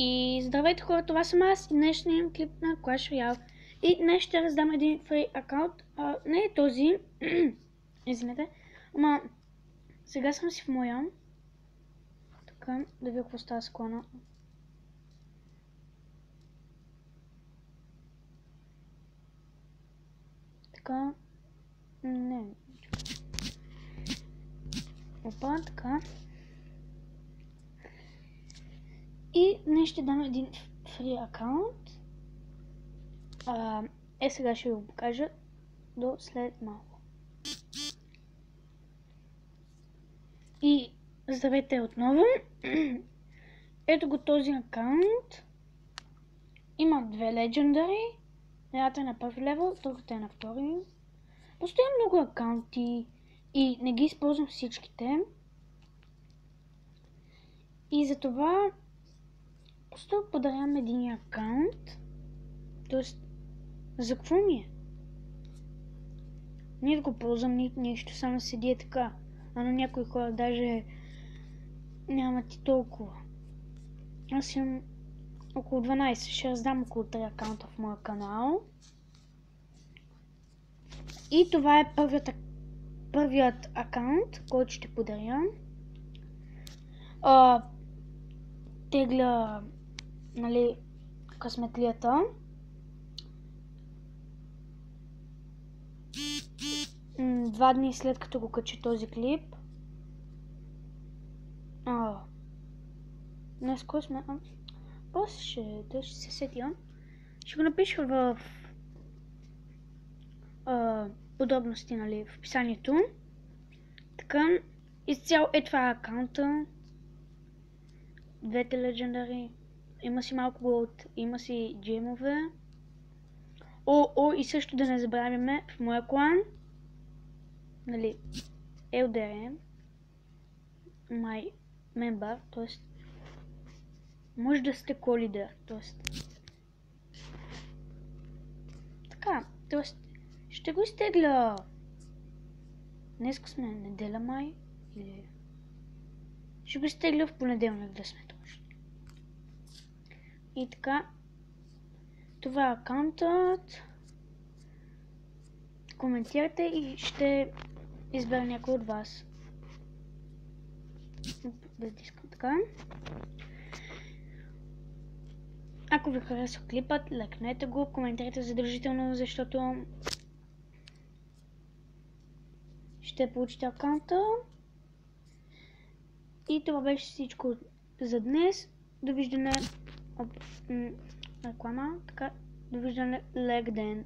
И здравейте хора, това съм аз и днешния клип на Clash Royale. И днес ще раздам един фри акаунт. Не е този, извинете, ама сега съм си в моя. Така, да видя какво става с клана. Така, не. Опа, така. И днес ще дам един фри акаунт. Сега ще ви го покажа до след малко. И здравейте отново. Ето го този акаунт. Има две легендари. Едната е на първи левел, другата е на втори. Просто имам много акаунти и не ги използвам всичките. И затова просто подарявам един акаунт. Тоест, за какво ми е? Не да го ползвам нищо, само седи така. А на някои хора даже нямат и толкова. Аз имам около 12, ще раздам около 3 акаунта в моя канал. И това е първият акаунт, който ще подаря. Тегля, нали, късметлията. Два дни след като го качи този клип. Днес кой сме? После ще се сетя. Ще го напиша в подробности, нали, в описанието. Така, изцяло е това акаунта. Двете легендари. Има си малко голд, има си джемове. И също да не забравяме в моя клан, нали, LDR, my member, т.е. може да сте co-лидер, т.е. така, т.е. ще го изтегля. Днеска сме неделя май, или ще го изтегля в понеделник, да сме точно. И така, това е акаунтът. Коментирайте и ще избера някой от вас. Без диска, така. Ако ви харесва клипът, лайкнете го, коментирайте задължително, защото ще получите акаунта. И това беше всичко за днес. Довиждане. Реклама. Така. Довиждане. Лек ден.